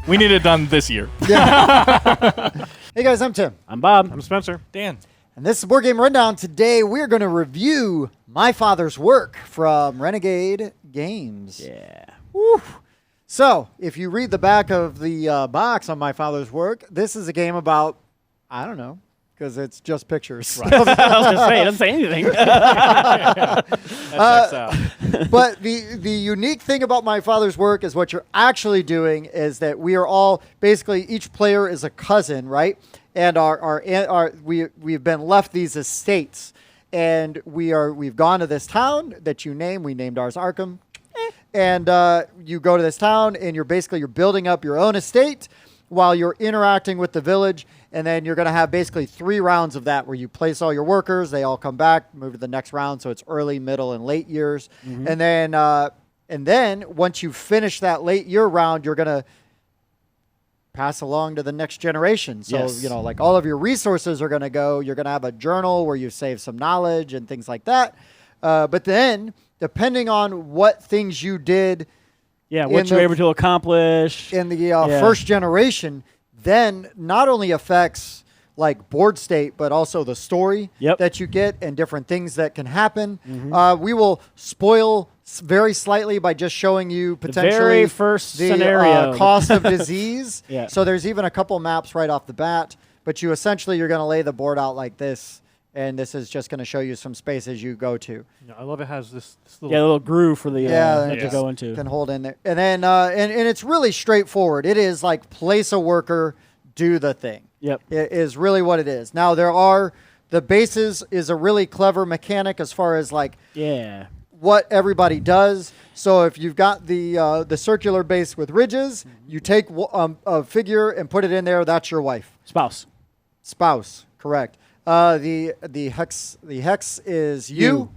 We need it done this year. Yeah. Hey guys, I'm Tim. I'm Bob. I'm Spencer. Dan. And this is Board Game Rundown. Today we're going to review My Father's Work from Renegade Games. Yeah. Woo. So, if you read the back of the box on My Father's Work, this is a game about, I don't know, because it's just pictures. Right. I was going to say, it doesn't say anything. That checks out. But the unique thing about My Father's Work is what you're actually doing is that we are all, basically each player is a cousin, right? And we've been left these estates. And we've gone to this town that you name. We named ours Arkham. And you go to this town, and you're building up your own estate while you're interacting with the village. And then you're going to have basically 3 rounds of that where you place all your workers. They all come back, move to the next round. So it's early, middle, and late years. Mm-hmm. And then once you finish that late year round, you're going to pass along to the next generation. So, yes. Like all of your resources are going to go. You're going to have a journal where you save some knowledge and things like that. But then, depending on what things you did, what you were able to accomplish in the first generation, then not only affects like board state, but also the story that you get and different things that can happen. Mm-hmm. We will spoil very slightly by just showing you potentially the very first scenario, cost of disease. Yeah. So there's even a couple maps right off the bat, but you're going to lay the board out like this. And this is just going to show you some spaces you go to. Yeah, I love it has this little little groove for the to go into. Can hold in there, and then and it's really straightforward. It is like place a worker, do the thing. Yep, it is really what it is. Now the bases is a really clever mechanic as far as like what everybody does. So if you've got the circular base with ridges, you take a figure and put it in there. That's your wife. Spouse, correct. The hex is you,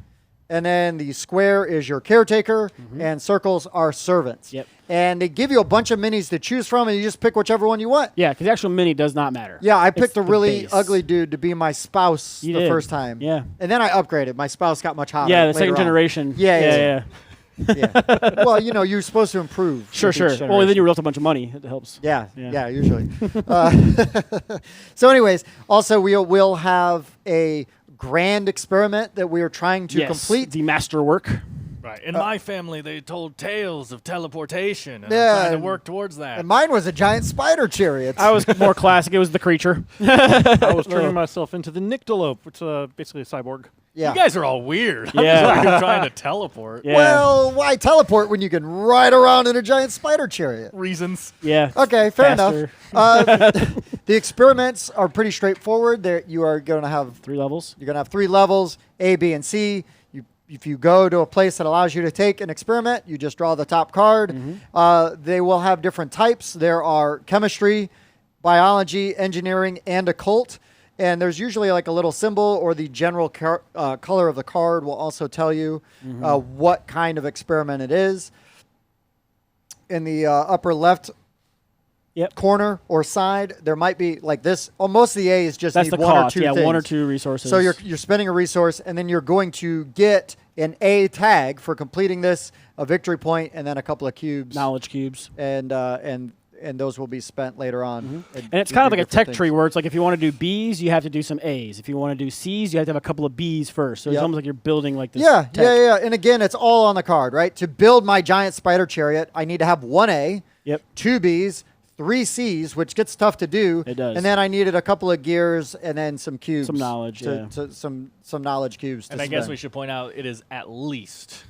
and then the square is your caretaker, and circles are servants. Yep. And they give you a bunch of minis to choose from, and you just pick whichever one you want. Yeah, because the actual mini does not matter. Yeah, I picked a really ugly dude to be my spouse first time. Yeah. And then I upgraded. My spouse got much hotter. Yeah, the second generation. Yeah. Well, you're supposed to improve. Sure. Well, then you roll up a bunch of money. It helps. Yeah, usually. So anyways, also we'll have a grand experiment that we are trying to complete. The masterwork. Right. In my family, they told tales of teleportation, and I'm trying to work towards that. And mine was a giant spider chariot. I was more classic. It was the creature. I was turning myself into the Nyctalope, which is basically a cyborg. Yeah. You guys are all weird. Yeah. I'm just trying to teleport. Yeah. Well, why teleport when you can ride around in a giant spider chariot? Reasons. Yeah. Okay, fair Faster. enough. The experiments are pretty straightforward. You are going to have 3 levels. You're going to have 3 levels, A, B, and C. If you go to a place that allows you to take an experiment, you just draw the top card. They will have different types. There are chemistry, biology, engineering, and occult. And there's usually like a little symbol, or the general color of the card will also tell you what kind of experiment it is. In the upper left corner or side, there might be like this. Oh, most of the A's just That's need the 1 cost. or 2 things. 1 or 2 resources. So you're spending a resource, and then you're going to get an A tag for completing this, a victory point, and then a couple of cubes. Knowledge cubes. And those will be spent later on. And it's kind of like a tech tree where it's like if you want to do B's, you have to do some A's. If you want to do C's, you have to have a couple of B's first. So it's almost like you're building like this. Yeah. And again, it's all on the card, right? To build my giant spider chariot, I need to have 1 A, 2 B's, 3 C's, which gets tough to do. It does. And then I needed a couple of gears and then some cubes. Some knowledge, some knowledge cubes. And I guess we should point out it is at least.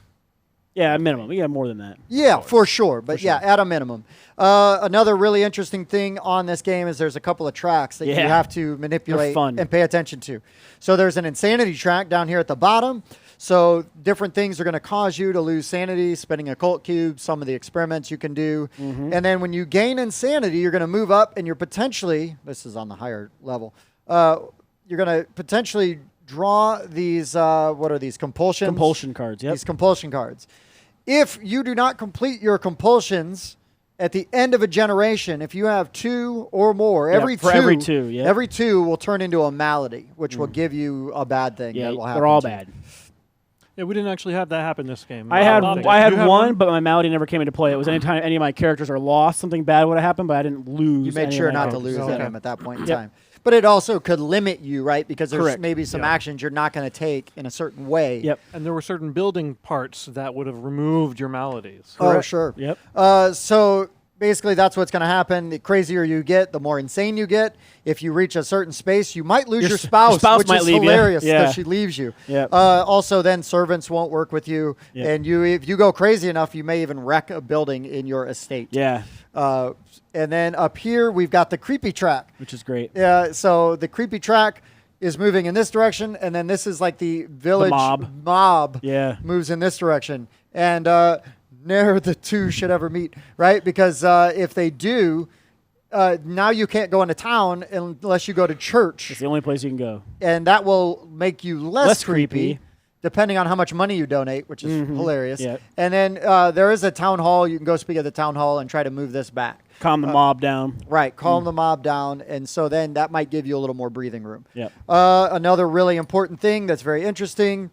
Yeah, at minimum. We got more than that. Yeah, for sure. But at a minimum. Another really interesting thing on this game is there's a couple of tracks that you have to manipulate and pay attention to. So there's an insanity track down here at the bottom. So different things are going to cause you to lose sanity, spending occult cubes, some of the experiments you can do. And then when you gain insanity, you're going to move up, and you're potentially, this is on the higher level, you're going to potentially draw these, what are these, compulsions? Compulsion cards, These compulsion cards. If you do not complete your compulsions at the end of a generation, if you have 2 or more, every two will turn into a malady, which will give you a bad thing. Yeah, that will happen they're all to you. bad. Yeah, we didn't actually have that happen this game. I had You one, but my malady never came into play. It was anytime any of my characters are lost, something bad would have happened, but I didn't lose. You made sure not to lose Okay. them at that point in time. But it also could limit you, right? Because there's Correct. maybe some actions you're not going to take in a certain way. Yep. And there were certain building parts that would have removed your maladies. Oh, sure. Yep. So basically, that's what's going to happen. The crazier you get, the more insane you get. If you reach a certain space, you might lose your spouse, which might is leave you. hilarious because Yeah. she leaves you. Yep. Also, then servants won't work with you, Yep. and if you go crazy enough, you may even wreck a building in your estate. Yeah. And then up here, we've got the creepy track. Which is great. So the creepy track is moving in this direction, and then this is like the village mob Yeah. moves in this direction. And ne'er the two should ever meet, right? Because if they do, now you can't go into town unless you go to church. It's the only place you can go. And that will make you less creepy, creepy. depending on how much money you donate, which is hilarious. Yeah. And then there is a town hall. You can go speak at the town hall and try to move this back. Calm the mob down. Right, calm the mob down, and so then that might give you a little more breathing room. Yep. Another really important thing that's very interesting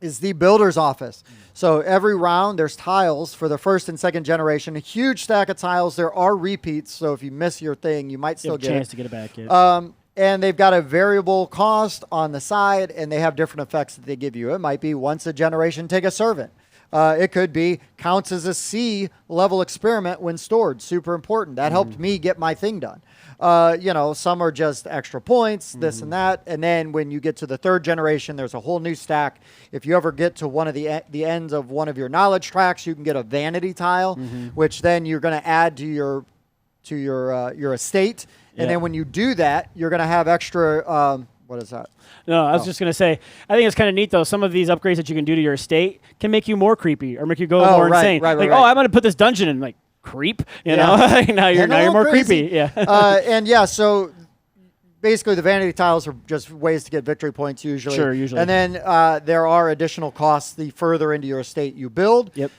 is the builder's office. So every round, there's tiles for the first and second generation, a huge stack of tiles. There are repeats, so if you miss your thing, you might You still have a get chance it. to get it back. Yeah. And they've got a variable cost on the side, and they have different effects that they give you. It might be once a generation, take a servant. It could be counts as a C level experiment when stored. Super important. That helped me get my thing done. Some are just extra points, this and that. And then when you get to the third generation, there's a whole new stack. If you ever get to one of the ends of one of your knowledge tracks, you can get a vanity tile, which then you're going to add to your estate. And then when you do that, you're going to have extra. What is that? No, I was just going to say, I think it's kind of neat, though. Some of these upgrades that you can do to your estate can make you more creepy or make you go more insane. Right, like, right. oh, I'm going to put this dungeon in, like, creep. You know, now you're more crazy. creepy. Yeah. So basically the vanity tiles are just ways to get victory points usually. Sure, usually. And then there are additional costs the further into your estate you build. Yep.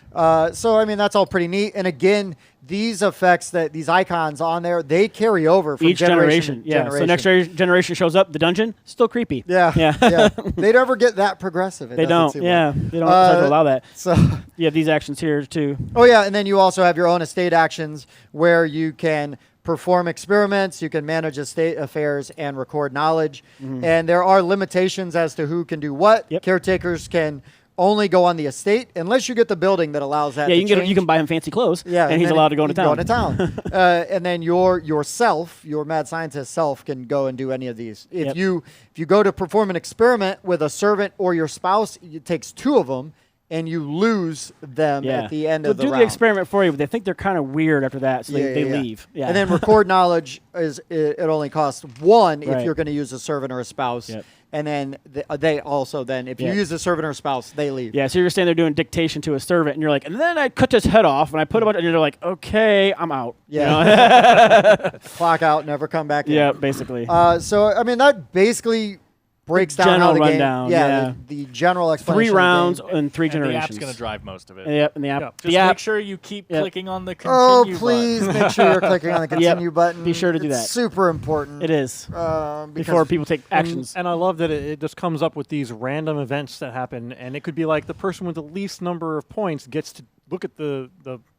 So, I mean, that's all pretty neat. And again, these effects, these icons on there, they carry over from Each generation. Yeah. So next generation shows up, the dungeon, still creepy. Yeah. Yeah. They never get that progressive. They don't. Yeah. They don't decide to allow that. So you have these actions here, too. Oh, yeah. And then you also have your own estate actions where you can perform experiments, you can manage estate affairs, and record knowledge. And there are limitations as to who can do what. Yep. Caretakers can only go on the estate unless you get the building that allows that. Yeah, to you can buy him fancy clothes. Yeah, and he's allowed to go into town. And then your mad scientist self, can go and do any of these. If you go to perform an experiment with a servant or your spouse, it takes two of them, and you lose them at the end of the round. They'll do the experiment for you, but they think they're kind of weird after that, so they leave. Yeah. And then record knowledge it only costs one if Right. you're going to use a servant or a spouse. Yep. And then they also if you use a servant or a spouse, they leave. Yeah, so you're standing there doing dictation to a servant, and you're like, and then I cut his head off, and I put him on, and you're like, okay, I'm out. Yeah. Clock out, never come back in. Yeah, basically. So, I mean, that basically breaks down how the rundown, game. The general explanation. 3 rounds of the game. and 3 And generations. the app's going to drive most of it. Yep, and the app. Just make sure you keep clicking on the continue please button. make sure you're clicking on the continue button. Be sure to do It's that. super important. It is. Because Before people take actions. And I love that it just comes up with these random events that happen, and it could be like the person with the least number of points gets to look at the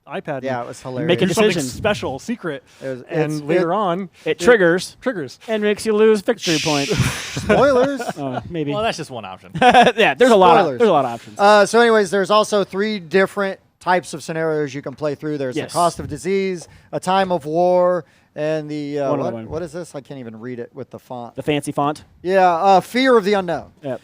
iPad. Yeah, it and was hilarious. Make a do something decision. special, secret, It's- and later on It triggers triggers. and makes you lose victory points. Spoilers. Maybe. Well, that's just one option. Yeah, there's a lot Spoilers. of options. So, anyways, there's also 3 different types of scenarios you can play through. There's Yes. the cost of disease, a time of war, and the One other one. what is this? I can't even read it with the font. The fancy font. Yeah, fear of the unknown. Yep.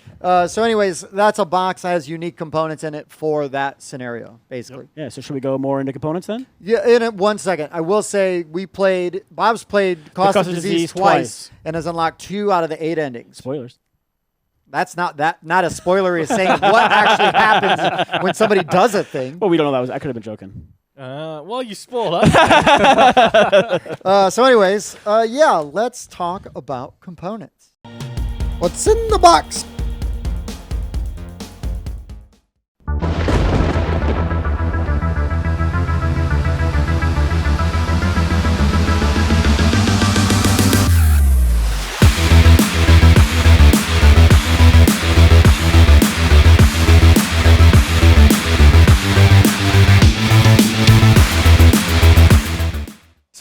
So, anyways, that's a box that has unique components in it for that scenario, basically. Yeah, so should we go more into components then? Yeah, in it, 1 second. I will say Bob's played Cost of Disease twice and has unlocked 2 out of the 8 endings. Spoilers. That's not as spoilery as saying what actually happens when somebody does a thing. Well, we don't know. I could have been joking. Well, you spoiled us. So anyways, let's talk about components. What's in the box?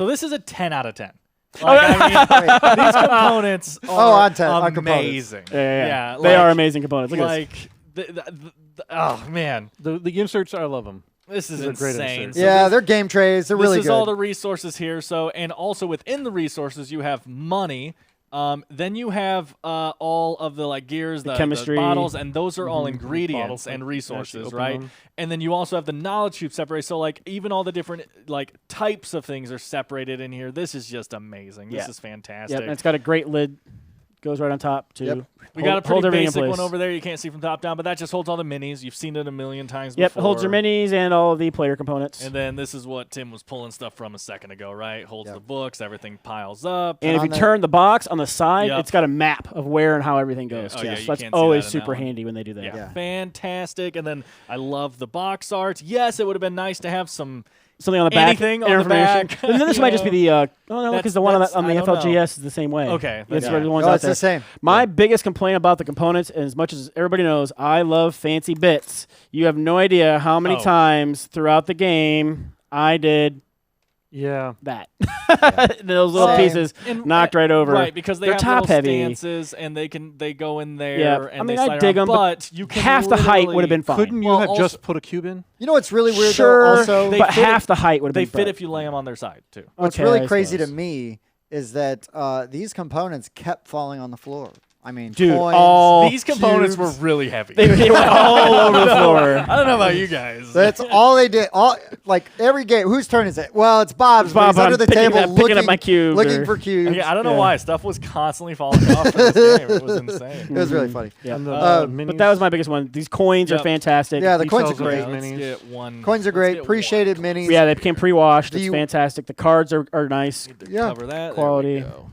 So this is a 10 out of 10. Like, I mean, these components are amazing. Yeah. Like, they are amazing components. Look like, oh man, the inserts, I love them. this is These are great insane. inserts. So Yeah, they're game trays. They're really this is good. all the resources here. So, and also within the resources, you have money. Then you have all of the like gears, the chemistry, the bottles, and those are all ingredients Bottles, and resources, open right? them. And then you also have the knowledge cube separated. So like even all the different like types of things are separated in here. This is just amazing. This is fantastic. Yep, and it's got a great lid. Goes right on top too. Yep. We got a pretty hold everything in basic place. one over there. You can't see from top down, but that just holds all the minis. You've seen it a million times Yep, before. holds your minis and all the player components. And then this is what Tim was pulling stuff from a second ago, right? Holds the books, everything piles up. And if on you the- turn the box on the side, Yep. it's got a map of where and how everything goes. Oh, yeah, So you that's can't see always that in that super one. handy when they do that. Yeah, fantastic. And then I love the box art. Yes, it would have been nice to have some Something on the back. Anything on the information. back, And then this you might just be know. the. Oh no, That's- because the one on that's- the I don't know. FLGS is the same way. Okay, That's yeah. where the ones No, out it's there. the same. My biggest complaint about the components, and as much as everybody knows, I love fancy bits. You have no idea how many Oh. times throughout the game I did Yeah. that. Those little Same. pieces And- knocked right over. Right, because they They're have top little heavy. stances and they go in there Yeah, and I mean, they I slide dig around, 'em, but you can half the height would have been fine. Couldn't you Well, have also- just put a cube in? You know what's really weird Sure, though? Also, They but fit half it- the height would have They been fit fine. if you lay them on their side too. what's Okay, really I crazy to suppose. me is that these components kept falling on the floor. I mean, Dude, coins, all These components cubes. were really heavy. They went all over the floor. I don't know about you guys. That's all they did. All like every game. Whose turn is it? Well, it's Bob's. Bob, but he's but under I'm the picking table up- picking up my cube looking or- for cubes. I don't know Yeah. why stuff was constantly falling off for this game. It was insane. It was really funny. Yeah. And the minis. But that was my biggest one. These coins are Yep. fantastic. Yeah, the coins are Details of great. those Let's minis. get one. Coins are let's great. get Appreciated one. minis. Yeah, they became pre-washed. Do It's you- fantastic. The cards are nice. Yeah. Cover that. Quality. There we go.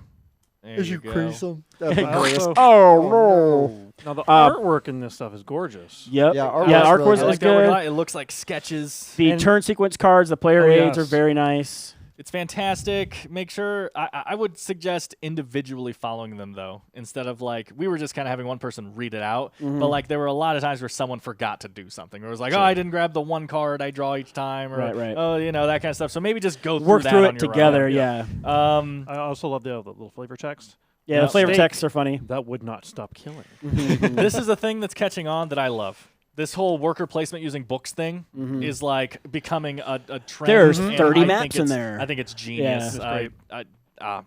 There As you go. crease them. I also- Oh no! Now the artwork in this stuff is gorgeous. Yep. Yeah, Yeah, artwork's artwork really is I like that good. word. It looks like sketches. The And- turn sequence cards, the player Oh, aids yes. are very nice. It's fantastic. Make sure I would suggest individually following them though, instead of like we were just kind of having one person read it out. Mm-hmm. But like there were a lot of times where someone forgot to do something, or it was like, oh, I didn't grab the one card I draw each time, or Right. oh, you know, that kind of stuff. So maybe just go Work that through on it your together. own. Yeah. I also love the little flavor text. Yeah. The flavor Steak. texts are funny. That would not stop killing. This is a thing that's catching on that I love. This whole worker placement using books thing is like becoming a trend. There's and 30 I maps think in it's- there. I think it's genius. it's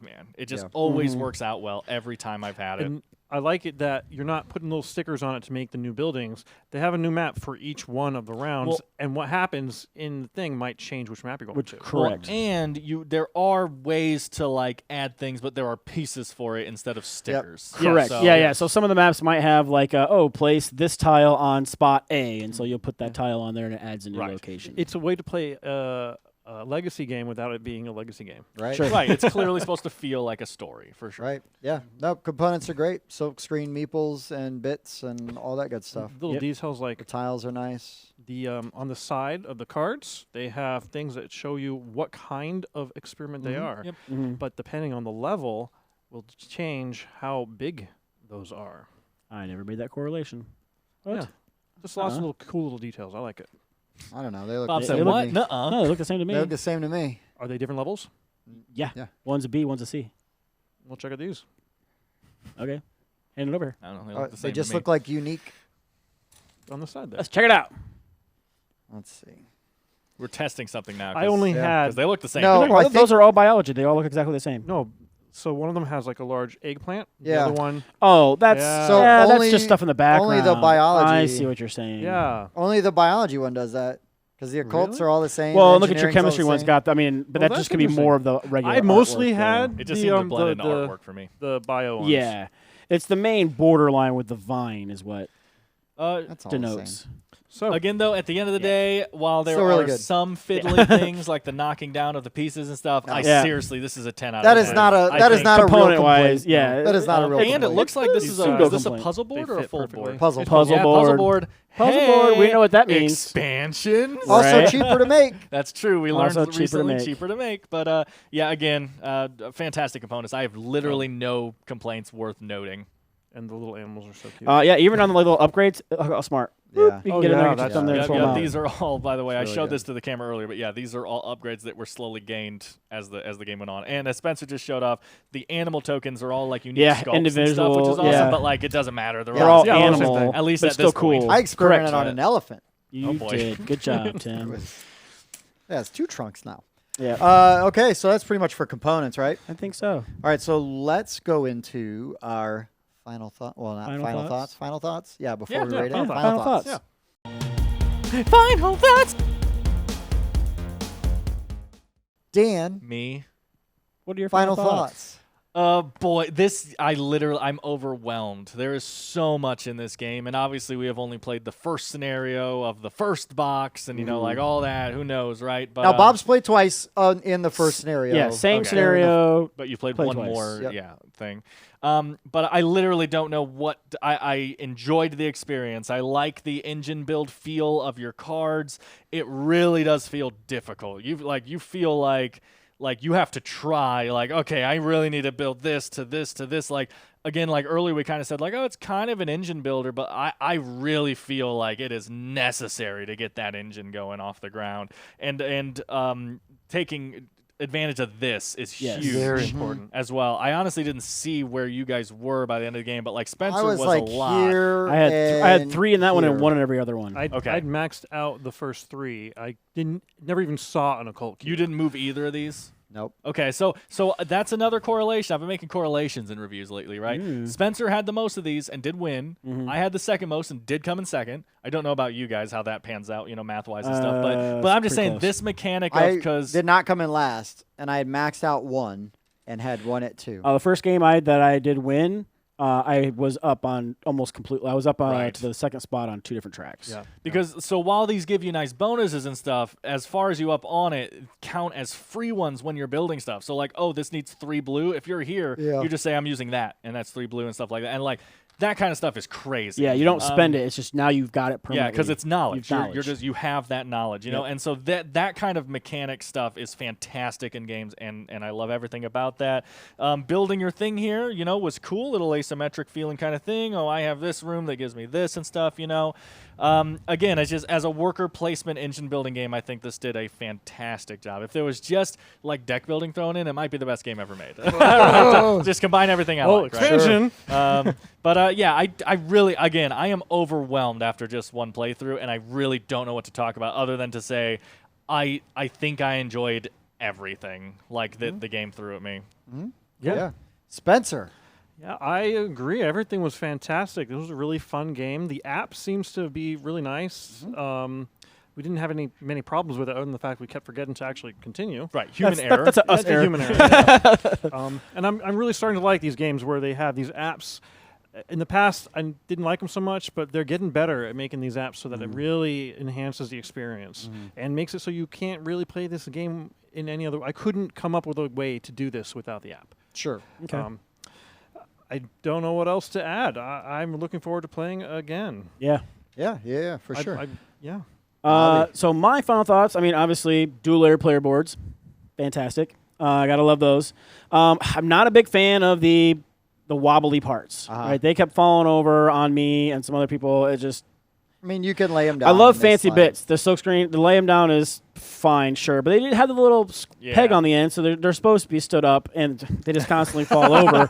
Man, it just always works out well every time I've had it. And I like it that you're not putting little stickers on it to make the new buildings. They have a new map for each one of the rounds, Well- and what happens in the thing might change which map you're going to. Correct. Well, and there are ways to like add things, but there are pieces for it instead of stickers. Correct. So- Yeah. So some of the maps might have like, place this tile on spot A, and so you'll put that tile on there, and it adds a new Right. location. It's a way to play a legacy game without it being a legacy game. Right. Sure. Right. It's clearly supposed to feel like a story for sure. Right. Yeah. No, components are great. Silk screen meeples and bits and all that good stuff. Little Yep. details The like tiles are nice. the on the side of the cards, they have things that show you what kind of experiment they are. Yep. But depending on the level, will change how big those are. I never made that correlation. What? Yeah. Just lots of little cool little details. I like it. I don't know. They look Bob the said, same to "What? me. Nuh-uh." No, they look the same to me. They look the same to me. Are they different levels? Yeah. Yeah. One's a B, one's a C. We'll check out these. Okay. Hand it over here. I don't know. They, look the They same just to me. look like unique. On the side there. Let's check it out. Let's see. We're testing something now. I only Yeah. because had they look the same. No, to me. I Those think- are all biology. They all look exactly the same. no. So one of them has like a large eggplant. Yeah. The other one, Oh, that's Yeah. So that's only- just stuff in the background. only the biology- I see what you're saying. yeah. Only the biology one does that because the occults Really? are all the same. Well, look at your engineering's all chemistry the one's same. got. But Well, that that's just could be interesting. more of the regular. I mostly artwork, though. had It just the, seemed to blend into the, artwork for me. the bio ones. Yeah, it's the main borderline with the vine is what That's all the denotes. same. So Again, though, at the end of the day, while there Still really are good. some fiddly things like the knocking down of the pieces and stuff, I Yeah. seriously, this is a 10 out That of is 10. not a I that is think- not a real Component-wise, complaint. yeah. That is not a real And it complaint. looks like this These is a pseudo is this a complaint. puzzle board They or a fit full perfectly. board? Puzzle. Puzzle Yeah, board. puzzle board. Puzzle board, we Hey, know what that means. Expansions. Also Right. cheaper to make. That's true. We learned Also cheaper to recently make. cheaper to make. But yeah, again, fantastic components. I have literally no complaints worth noting. and the little animals are so cute. Yeah, even on the little upgrades, smart. Yeah. You can Oh, get in there yeah, and that's- get them there. Yeah, and swap yeah, them out. these are all, by the way, I really showed good. this to the camera earlier, but yeah, these are all upgrades that were slowly gained as the game went on. And as Spencer just showed off, the animal tokens are all like unique Yeah, sculpts and stuff, which individual, is awesome. yeah. But like, it doesn't matter. They're They're all all Yeah, all the same animal. thing. At least but at it's still this point. cool. I experimented Correct. on an elephant. You boy. did. Good job, It Tim. was- yeah, it's 2 trunks now. Yeah, Okay, so that's pretty much for components, right? I think so. All right, so let's go into our final thought. Well, not Final final thoughts? thoughts. Final thoughts. Yeah, before Yeah, we yeah, rate it. final Final thoughts. thoughts. Yeah. Final thoughts. Dan, Me. What are your final thoughts. Boy, I'm overwhelmed. There is so much in this game, and obviously we have only played the first scenario of the first box, and like all that. Who knows, right? But Now, Bob's played twice in the first scenario. Yeah, same Okay. scenario. but you played Played one twice. more, Yep. thing. But I literally don't know what I enjoyed the experience. I like the engine build feel of your cards. It really does feel difficult. You feel like you have to try. Like, okay, I really need to build this to this to this. Like, again, like earlier we kind of said, like, oh, it's kind of an engine builder, but I really feel like it is necessary to get that engine going off the ground. And taking advantage of this is Yes. huge Very important. as well. I honestly didn't see where you guys were by the end of the game, but like Spencer I was like a lot. here. I had and 3 in that one and here. 1 in every other one. I'd maxed out the first 3. I never even saw an occult cube. You didn't move either of these? Nope. Okay, so that's another correlation. I've been making correlations in reviews lately, right? Spencer had the most of these and did win. I had the second most and did come in second. I don't know about you guys how that pans out, math-wise and stuff, but it's I'm just pretty saying close. this mechanic I of because did not come in last, and I had maxed out 1 and had 1 at 2. The first game that I did win, I was up on almost completely. I was up Right. to the second spot on 2 different tracks. Yeah. because so while these give you nice bonuses and stuff, as far as you up on it, count as free ones when you're building stuff. So like, oh, this needs 3 blue. If you're here, Yeah. you just say I'm using that, and that's 3 blue and stuff like that. And like that kind of stuff is crazy. Yeah, you don't spend it. It's just now you've got it permanently. Yeah, because it's knowledge. You've You're just you have that knowledge, you know. And so that kind of mechanic stuff is fantastic in games, and I love everything about that. Building your thing here, was cool, little asymmetric feeling kind of thing. Oh, I have this room that gives me this and stuff, Again, it's just as a worker placement engine building game, I think this did a fantastic job. If there was just like deck building thrown in, it might be the best game ever made. Just combine everything I like. Right? expansion. But yeah, I really, again, I am overwhelmed after just one playthrough, and I really don't know what to talk about other than to say I think I enjoyed everything like the game threw at me. Yeah. Spencer. Yeah, I agree. Everything was fantastic. This was a really fun game. The app seems to be really nice. We didn't have many problems with it other than the fact we kept forgetting to actually continue. Right, human That's error. us That's a error. human error. Yeah. And I'm really starting to like these games where they have these apps. In the past, I didn't like them so much, but they're getting better at making these apps so that it really enhances the experience and makes it so you can't really play this game in any other. I couldn't come up with a way to do this without the app. Sure. Okay. I don't know what else to add. I'm looking forward to playing again. Yeah. Yeah, for sure. Yeah. So my final thoughts. I mean, obviously, dual-layer player boards, fantastic. I gotta love those. I'm not a big fan of the wobbly parts. Right, they kept falling over on me and some other people. It just. I mean, you can lay them down. I love and they fancy slide. bits. The silk screen, the lay them down is fine, sure, but they did have the little peg on the end, so they're supposed to be stood up, and they just constantly fall over.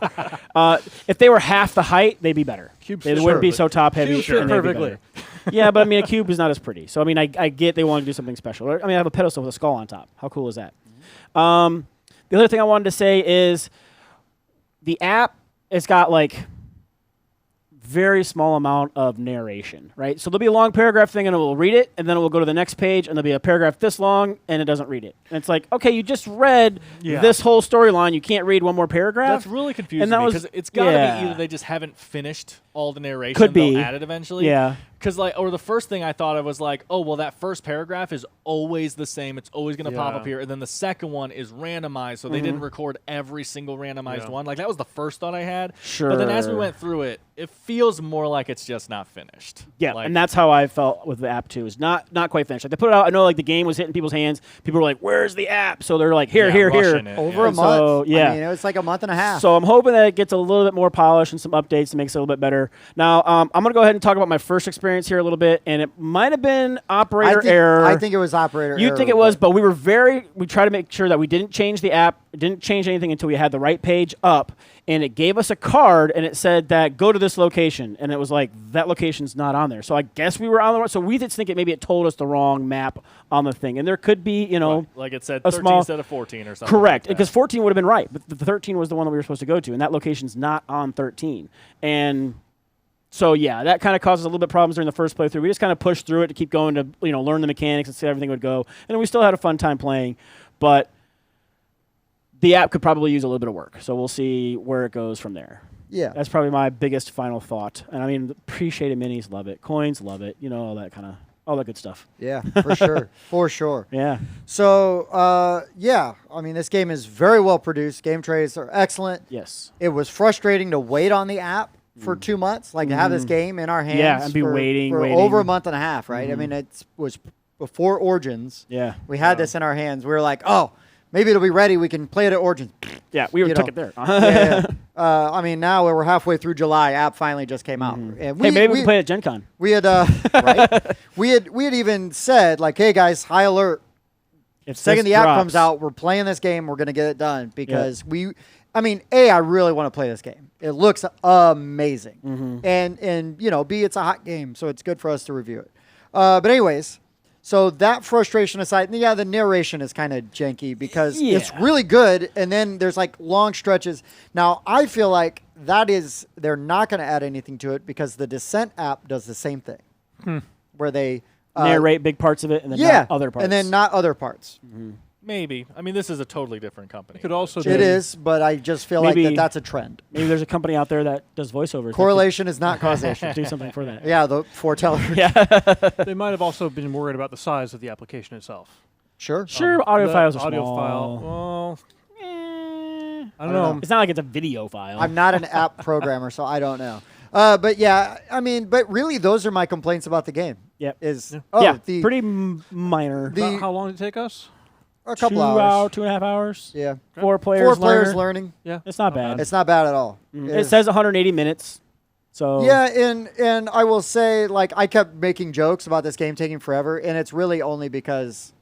If they were half the height, they'd be better. They wouldn't be so top heavy. Cubes fit and they'd be perfectly. better. Yeah, but I mean, a cube is not as pretty. So I mean, I get they want to do something special. I mean, I have a pedestal with a skull on top. How cool is that? The other thing I wanted to say is the app. It's got like very small amount of narration, right? So there'll be a long paragraph thing and it will read it, and then it will go to the next page and there'll be a paragraph this long and it doesn't read it. And it's like, okay, you just read this whole storyline. You can't read one more paragraph. That's really confusing And that me was- because it's got to yeah. be either they just haven't finished all the narration Could and they'll be. add it eventually. Yeah. Because or the first thing I thought of was like, oh, well, that first paragraph is always the same. It's always going to pop up here. And then the second one is randomized, so they didn't record every single randomized one. Like, that was the first thought I had. Sure. But then as we went through it, it feels more like it's just not finished. Yeah, like, and that's how I felt with the app too. Is not quite finished. Like they put it out. I know like the game was hitting people's hands. People were like, "Where's the app?" So they're like, "Here." rushing it, Over a And month. so, yeah. I mean, it was like a month and a half. So I'm hoping that it gets a little bit more polished and some updates and makes it a little bit better. Now I'm gonna go ahead and talk about my first experience here a little bit, and it might have been operator error. I think it was operator error. You think it was, but we tried to make sure that we didn't change the app, didn't change anything until we had the right page up, and it gave us a card, and it said that go to this location, and it was like, that location's not on there. So I guess we were on the right, so we did think maybe it told us the wrong map on the thing, and there could be, like it said a 13 small, instead of 14 or something. correct, like because 14 would have been right, but the 13 was the one that we were supposed to go to, and that location's not on 13. And so, yeah, that kind of causes a little bit of problems during the first playthrough. We just kind of pushed through it to keep going to, learn the mechanics and see how everything would go. And we still had a fun time playing, but the app could probably use a little bit of work. So we'll see where it goes from there. Yeah. That's probably my biggest final thought. And I mean, the appreciated minis love it. Coins love it. All that good stuff. Yeah, for sure. For sure. Yeah. So, yeah, I mean, this game is very well produced. Game trays are excellent. Yes. It was frustrating to wait on the app for 2 months, like to have this game in our hands. Yeah, and be for waiting. over a month and a half, right? I mean, it was before Origins. Yeah. We had this in our hands. We were like, oh, maybe it'll be ready. We can play it at Origins. Yeah, we took it there. Yeah. I mean, now we're halfway through July. App finally just came out. And Hey, maybe we can play at Gen Con. We had, right? We had even said, like, hey, guys, high alert. If Second this the app drops- comes out, we're playing this game. We're going to get it done because I really want to play this game. It looks amazing. And B, it's a hot game, so it's good for us to review it. But anyways, so that frustration aside, the narration is kind of janky because it's really good, and then there's like long stretches. Now, I feel like they're not going to add anything to it because the Descent app does the same thing, where they narrate big parts of it and then not other parts. and then not other parts. Maybe. I mean, this is a totally different company. Could also It is, but I just feel like that's a trend. Maybe there's a company out there that does voiceovers. Correlation is not causation. Do something for that. Yeah, the foreteller. They might have also been worried about the size of the application itself. Sure. Sure, audio The files are audio small. file. Well, I don't know. It's not like it's a video file. I'm not an app programmer, so I don't know. But yeah, I mean, but really, those are my complaints about the game. Yep. Pretty minor. About how long did it take us? a couple hours. 2.5 hours. Yeah. 4 players. Learning. Yeah. It's not bad. It's not bad at all. It says 180 minutes. So Yeah, and I will say, like, I kept making jokes about this game taking forever, and it's really only because,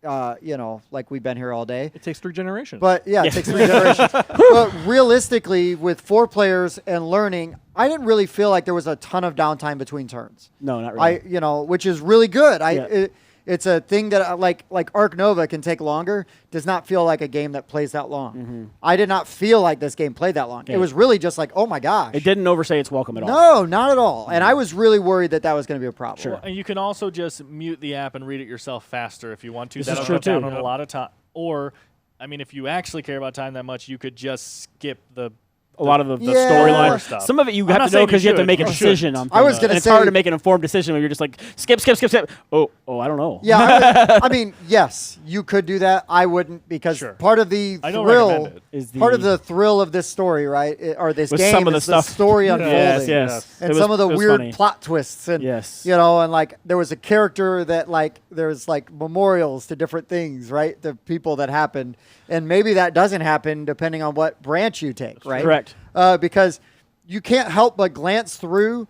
like we've been here all day. It takes 3 generations. But yeah, it takes 3 generations. But realistically, with 4 players and learning, I didn't really feel like there was a ton of downtime between turns. No, not really. Which is really good. Yeah. It's a thing that like Ark Nova can take longer. Does not feel like a game that plays that long. I did not feel like this game played that long. Yeah. It was really just like, oh my gosh. It didn't overstay its welcome at all. No, not at all. And I was really worried that was going to be a problem. Sure. And you can also just mute the app and read it yourself faster if you want to. This That'll is true, cut down too. on a lot of time. Or, I mean, if you actually care about time that much, you could just skip a lot of the Yeah. storyline stuff. Some of it you I'm have not to know saying because you you have to should. make a You decision should. on. I was things. gonna And it's say- hard to make an informed decision when you're just like skip. Oh, I don't know. Yeah, I mean, yes, you could do that. I wouldn't because Sure. part of the I don't thrill recommend it. Is part of the thrill of this story, right, or this Was game some of the is the stuff. story unfolding. Yes. And It some of the was weird funny. plot twists, and Yes. and like there was a character that like there's like memorials to different things, right? The people that happened, and maybe that doesn't happen depending on what branch you take, right? Correct. Because you can't help but glance through,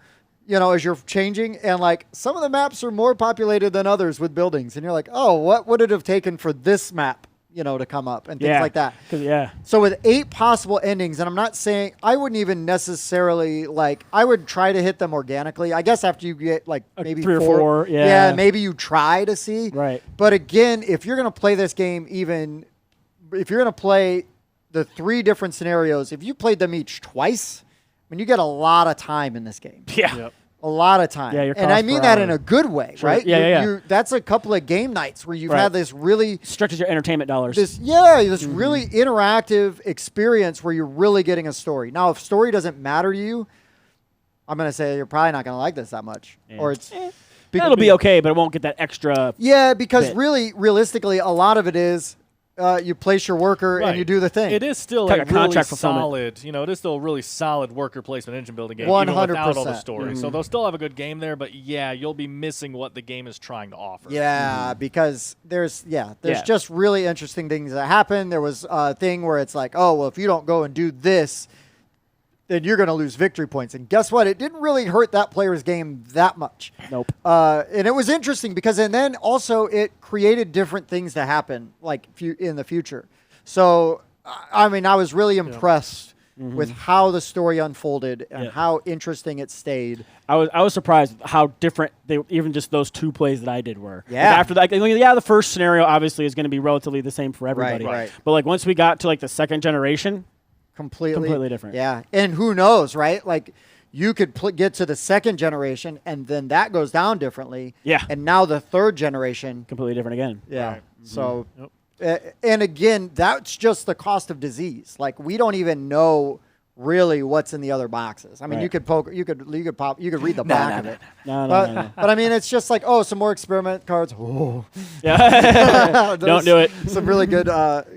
as you're changing, and like some of the maps are more populated than others with buildings, and you're like, oh, what would it have taken for this map, to come up and things like that. 'Cause, yeah. So with 8 possible endings, and I'm not saying I wouldn't even necessarily I would try to hit them organically. I guess after you get like maybe 3 or 4, yeah. Yeah, maybe you try to see. Right. But again, if you're going to play this game, if you're going to play the 3 different scenarios, if you played them each twice, I mean, you get a lot of time in this game. Yeah. Yep. A lot of time. Yeah, your and I cost mean per that hour. in a good way, Sure. right? Yeah. That's a couple of game nights where you've Right. had this really Stretches your entertainment dollars. this really interactive experience where you're really getting a story. Now, if story doesn't matter to you, I'm going to say you're probably not going to like this that much. Yeah. Or it's It'll be okay, but it won't get that extra. Yeah, because bit. really, realistically, a lot of it is you place your worker and Right. you do the thing. It is still Like a a really contract fulfillment. solid, it is still a really solid worker placement engine building game, even without all the 100%. story. So they'll still have a good game there, but yeah, you'll be missing what the game is trying to offer. Yeah, because there's Yeah. just really interesting things that happen. There was a thing where it's like, oh, well, if you don't go and do this, then you're going to lose victory points. And guess what? It didn't really hurt that player's game that much. Nope. And it was interesting because, and then also it created different things to happen, like in the future. So, I mean, I was really impressed with how the story unfolded and how interesting it stayed. I was surprised how different even just those 2 plays that I did were. Yeah. Like after that, the first scenario obviously is going to be relatively the same for everybody. Right. But like once we got to like the second generation, completely different. Yeah. And who knows, right? Like you could get to the second generation and then that goes down differently. Yeah. And now the third generation. completely different again. Yeah. Right. So, Yep. and again, that's just the cost of disease. Like we don't even know really what's in the other boxes. I mean, Right. you could poke, you could read the back of it. No. But I mean, it's just like, oh, some more experiment cards. Oh. Yeah. There's Don't do it. Some really good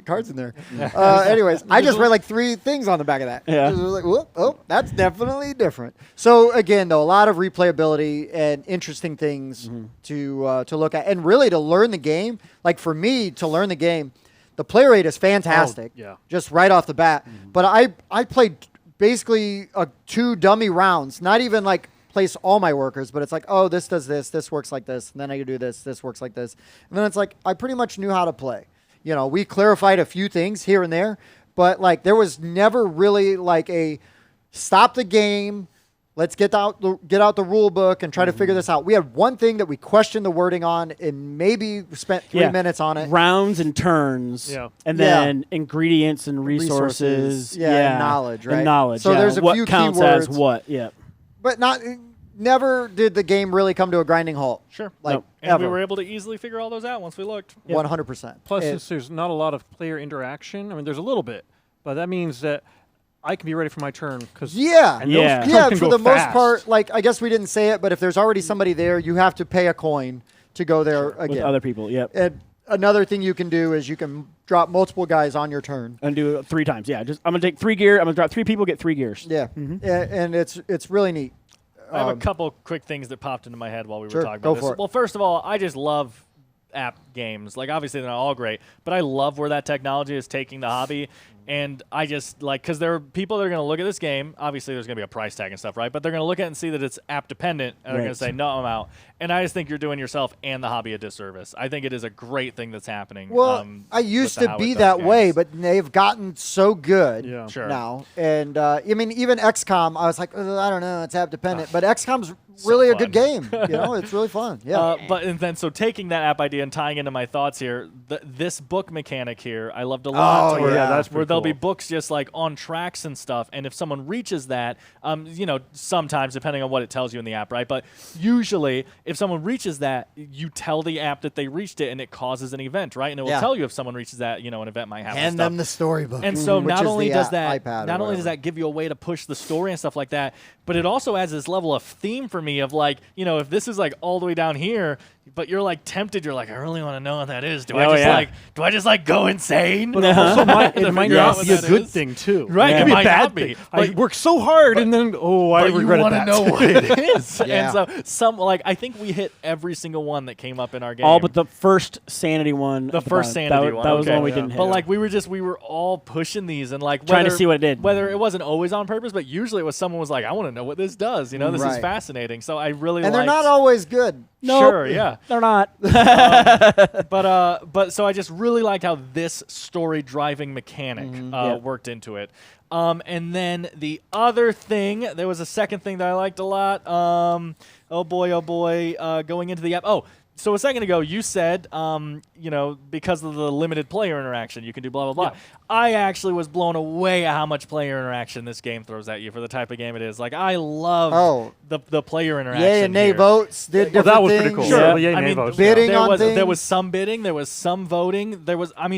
cards in there. Anyways, I just read like 3 things on the back of that. Yeah. It was like, whoop, oh, that's definitely different. So again, though, a lot of replayability and interesting things to look at, and really to learn the game. Like for me, to learn the game, the play rate is fantastic. yeah. Just right off the bat. But I played basically 2 dummy rounds, not even like place all my workers, but it's like, oh, this does this works like this, and then I can do this works like this. And then it's like, I pretty much knew how to play. We clarified a few things here and there, but like there was never really like a stop the game, let's get out the rule book and try to figure this out. We had one thing that we questioned the wording on and maybe spent 3 minutes on it. Rounds and turns. Yeah. And then ingredients and resources. Yeah, and knowledge, right? And knowledge. So there's a what few counts keywords. as what. Yeah. But never did the game really come to a grinding halt. Sure. Like Nope. And ever. we were able to easily figure all those out once we looked. 100%. Plus, since there's not a lot of player interaction, I mean, there's a little bit, but that means that I can be ready for my turn because Yeah. and Yeah. those Yeah, turns can for go the most fast. part, like I guess we didn't say it, but if there's already somebody there, you have to pay a coin to go there With again. other people. Yep. And another thing you can do is you can drop multiple guys on your turn. And do it 3 times. Yeah. I'm gonna take 3 gear. I'm gonna drop 3 people, get 3 gears. Yeah, and it's really neat. I have a couple quick things that popped into my head while we Sure, were talking go about this. for it. Well, first of all, I just love app games. Like, obviously, they're not all great, but I love where that technology is taking the hobby. And I just like, because there are people that are going to look at this game. Obviously, there's going to be a price tag and stuff, right? But they're going to look at it and see that it's app dependent, and they're going to say, no, I'm out. And I just think you're doing yourself and the hobby a disservice. I think it is a great thing that's happening. Well, I used to be that way, but they've gotten so good Sure. now. And I mean, even XCOM, I was like, I don't know, it's app dependent. But XCOM's really a good game. It's really fun. Yeah. And then so taking that app idea and tying into my thoughts here, this book mechanic here, I loved a lot. Oh, to where, yeah. That's where pretty there'll be cool. books just like on tracks and stuff. And if someone reaches that, sometimes depending on what it tells you in the app, right? But usually, if someone reaches that, you tell the app that they reached it, and it causes an event, right? And it will tell you if someone reaches that, an event might happen. Hand them the storybook. And so which not is only the does that iPad or not only does whatever. that give you a way to push the story and stuff like that, but it also adds this level of theme for me of like, if this is like all the way down here, but you're like tempted, you're like, I really want to know what that is. Do I just go insane? But also, it might figure out not what be a that good is. thing too. Right, It it could be a might bad not be. thing. I worked so hard, and then I But you regretted want to that. know what it is. Yeah. And so I think we hit every single one that came up in our game. All but the first sanity one. The at the first bottom. sanity that, one. That was the okay. one we didn't hit. But like we were all pushing these and like Trying to see what it did. Whether it wasn't always on purpose, but usually it was someone was like, I want to know what this does. This is Right. fascinating. So I really and they're liked- not always good. Nope. Sure, yeah. They're not. But so I just really liked how this story driving mechanic worked into it. And then the other thing, there was a second thing that I liked a lot. Oh boy, going into the app. Oh, so a second ago you said, because of the limited player interaction, you can do blah, blah, blah. Yeah. I actually was blown away at how much player interaction this game throws at you for the type of game it is. Like, I love the player interaction. Yay and nay here. votes. Did Well, different that was pretty things. cool. Sure. Yeah, but yay, I nay mean, votes, bidding there on was things. there was some bidding, there was some voting,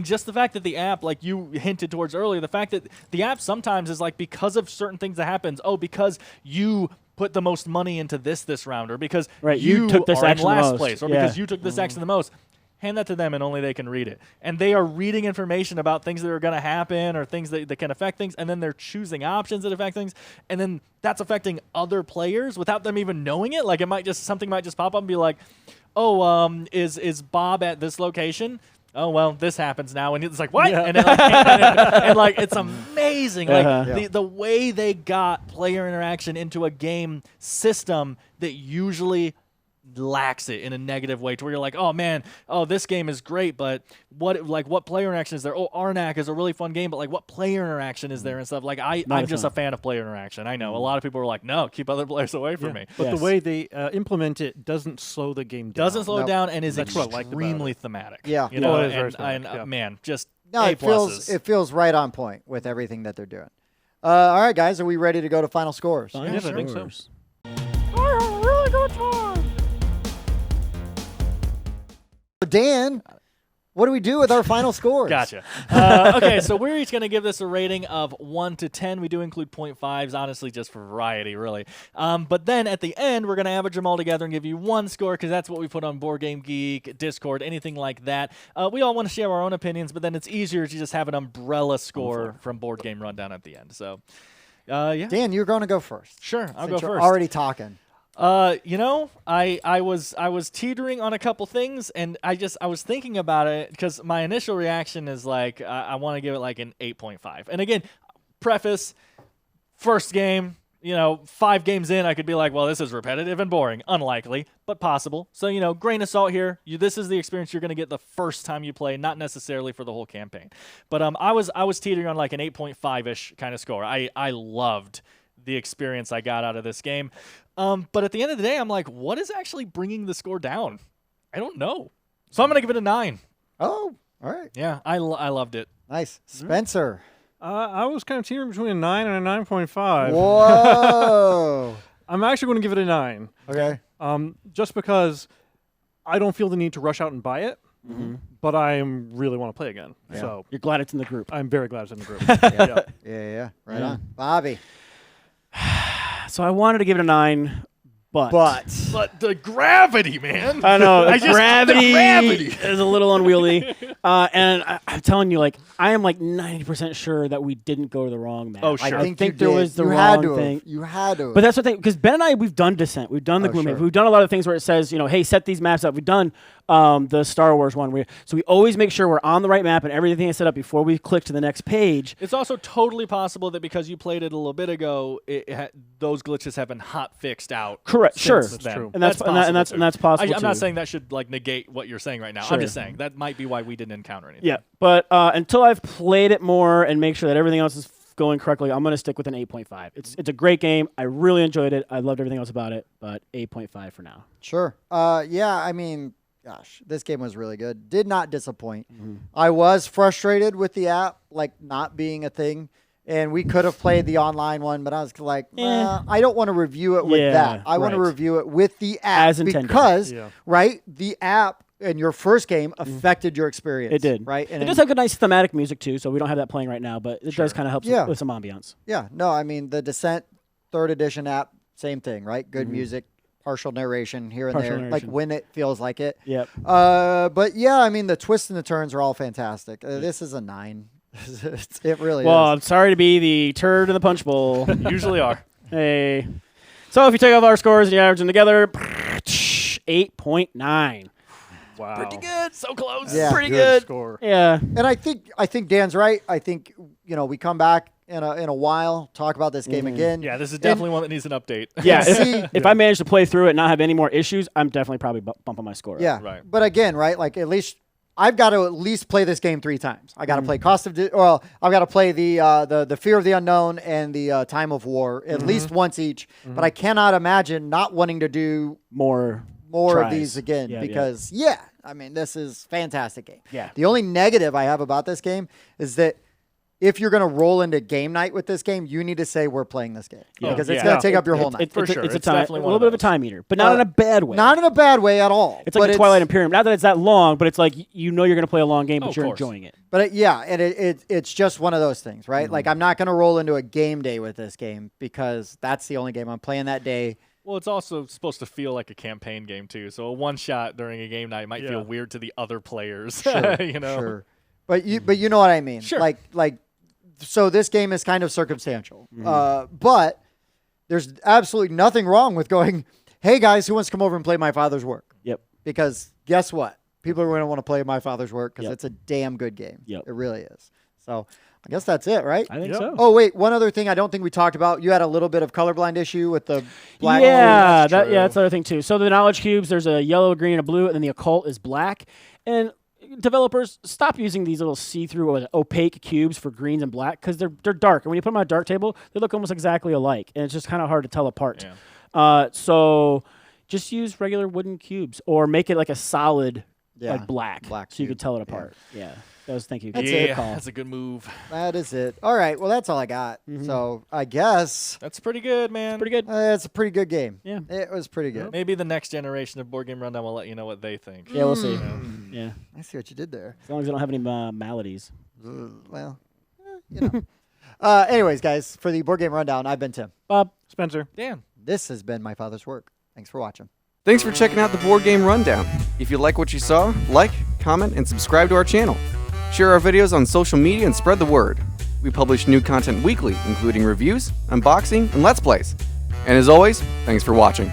just the fact that the app, like you hinted towards earlier, the fact that the app sometimes is like, because of certain things that happens, because you put the most money into this round, or because you took this are in action the last most. place, or Yeah. because you took this action the most. Hand that to them, and only they can read it. And they are reading information about things that are going to happen or things that can affect things, and then they're choosing options that affect things, and then that's affecting other players without them even knowing it. Like something might just pop up and be like, "Oh, is Bob at this location?" Oh well, this happens now, and it's like what? Yeah. And, it, like, and like it's amazing, like Uh-huh. the way they got player interaction into a game system that usually lacks it in a negative way, to where you're like, oh man, this game is great, but what player interaction is there? Oh, Arnak is a really fun game, but like what player interaction is there and stuff? Like I'm just a fan of player interaction. I know a lot of people are like, no, keep other players away from me. But Yes. the way they implement it doesn't slow the game down. Doesn't slow it Nope. down and is That's what I liked about extremely it. thematic. Yeah. you know, Oh, it is very and thematic, yeah. man, just No, A it feels pluses. it feels right on point with everything that they're doing. All right, guys, are we ready to go to final scores? Final Yes, I think so. scores. Dan, what do we do with our final scores? Gotcha. Okay, so we're each going to give this a rating of 1 to 10. We do include 0.5s, honestly, just for variety, really. But then at the end, we're going to average them all together and give you one score, because that's what we put on Board Game Geek, Discord, anything like that. We all want to share our own opinions, but then it's easier to just have an umbrella score from Board Game Rundown at the end. So, yeah. Dan, you're going to go first. Sure, I'll since go you're first. already talking. I was teetering on a couple things, and I was thinking about it, because my initial reaction is like, I want to give it like an 8.5. And again, preface, first game, 5 games in, I could be like, well, this is repetitive and boring. Unlikely, but possible. So, grain of salt here. This is the experience you're going to get the first time you play, not necessarily for the whole campaign. But I was teetering on like an 8.5-ish kind of score. I loved the experience I got out of this game. But at the end of the day, I'm like, what is actually bringing the score down? I don't know. So I'm going to give it a 9. Oh, all right. Yeah, I loved it. Nice. Spencer. I was kind of teetering between a 9 and a 9.5. Whoa. I'm actually going to give it a 9. Okay. Just because I don't feel the need to rush out and buy it, but I really want to play again. Yeah. So You're glad it's in the group. I'm very glad it's in the group. Yeah. Yeah. Right on. Bobby. So I wanted to give it a 9, but But the gravity, man. I know I the just- gravity, the gravity. is a little unwieldy, and I'm telling you, like I am like 90% sure that we didn't go to the wrong map. Oh, sure. I think, there you did. was the you wrong had to thing. Have. You had to. But that's the thing, because Ben and I, we've done Descent, we've done the Oh, Gloom sure. Wave, we've done a lot of things where it says, hey, set these maps up. We've done the Star Wars one, so we always make sure we're on the right map and everything is set up before we click to the next page. It's also totally possible that because you played it a little bit ago, those glitches have been hot fixed out. Correct, since sure. then. That's true. And that's possible. I'm not too. saying that should like negate what you're saying right now. Sure. I'm just saying that might be why we didn't encounter anything. Yeah, but until I've played it more and make sure that everything else is going correctly, I'm going to stick with an 8.5. It's a great game. I really enjoyed it. I loved everything else about it, but 8.5 for now. Sure. Yeah, I mean, gosh, this game was really good. Did not disappoint. I was frustrated with the app, like, not being a thing. And we could have played the online one, but I was like, I don't want to review it with Yeah, that. I want to right. review it with the app As intended. because, Yeah. right, the app in your first game affected your experience. It did. Right? And it does have good, nice thematic music, too, so we don't have that playing right now, but it does kind of help Yeah. with some ambiance. Yeah, no, I mean, the Descent 3rd edition app, same thing, right? Good music, partial narration here and Partial there, like narration. when it feels like it. Yep. But yeah, I mean, the twists and the turns are all fantastic. This is a 9. It really Well, is. I'm sorry to be the turd in the punch bowl. Usually are. Hey. So if you take off our scores and you average them together, 8.9. Wow. Pretty good. So close. Yeah. Pretty Good good. score. Yeah. And I think Dan's right. I think we come back in a while, talk about this game again. Yeah, this is definitely one that needs an update. Yeah. See- If I manage to play through it and not have any more issues, I'm definitely probably bumping my score up. Yeah. Right. But again, right? Like at least I've got to at least play this game 3 times. I got to play I've got to play the Fear of the Unknown and the Time of War at least once each. But I cannot imagine not wanting to do More of tries. these again Yeah, because I mean, this is fantastic game. Yeah. The only negative I have about this game is that if you're going to roll into game night with this game, you need to say we're playing this game Yeah. because it's Yeah. going to take up your whole night. For sure. It's a It's time, definitely a one little of bit of a those. time eater, but not in a bad way. Not in a bad way at all. It's like but the Twilight Imperium. Not that it's that long, but it's like you know you're going to play a long game, but Of you're course. enjoying it. But and it's just one of those things, right? Like I'm not going to roll into a game day with this game because that's the only game I'm playing that day. Well, it's also supposed to feel like a campaign game too. So a one shot during a game night might feel weird to the other players. You know. Sure. But you know what I mean. Sure. Like so this game is kind of circumstantial. But there's absolutely nothing wrong with going, hey guys, who wants to come over and play My Father's Work? Yep. Because guess what? People are going to want to play My Father's Work because Yep. it's a damn good game. Yep. It really is. So I guess that's it, right? I think Yep. so. Oh wait, one other thing I don't think we talked about. You had a little bit of colorblind issue with the black. Yeah, that's true. that's the other thing too. So the knowledge cubes, there's a yellow, a green, and a blue, and then the occult is black. And developers, stop using these little see-through or opaque cubes for greens and black because they're dark. And when you put them on a dark table, they look almost exactly alike, and it's just kind of hard to tell apart. Yeah. So just use regular wooden cubes or make it like a solid, like black so you cube. can tell it apart. Yeah. Thank you. That's Good it. call. That's a good move. That is it. All right. Well, that's all I got. So I guess That's pretty good, man. Pretty good. it's a pretty good game. Yeah. It was pretty good. Maybe the next generation of Board Game Rundown will let you know what they think. Yeah, we'll see. Yeah. I see what you did there. As long as they don't have any maladies. Well, you know. Anyways, guys, for the Board Game Rundown, I've been Tim. Bob. Spencer. Dan. This has been My Father's Work. Thanks for watching. Thanks for checking out the Board Game Rundown. If you like what you saw, like, comment, and subscribe to our channel. Share our videos on social media and spread the word. We publish new content weekly, including reviews, unboxing, and Let's Plays. And as always, thanks for watching.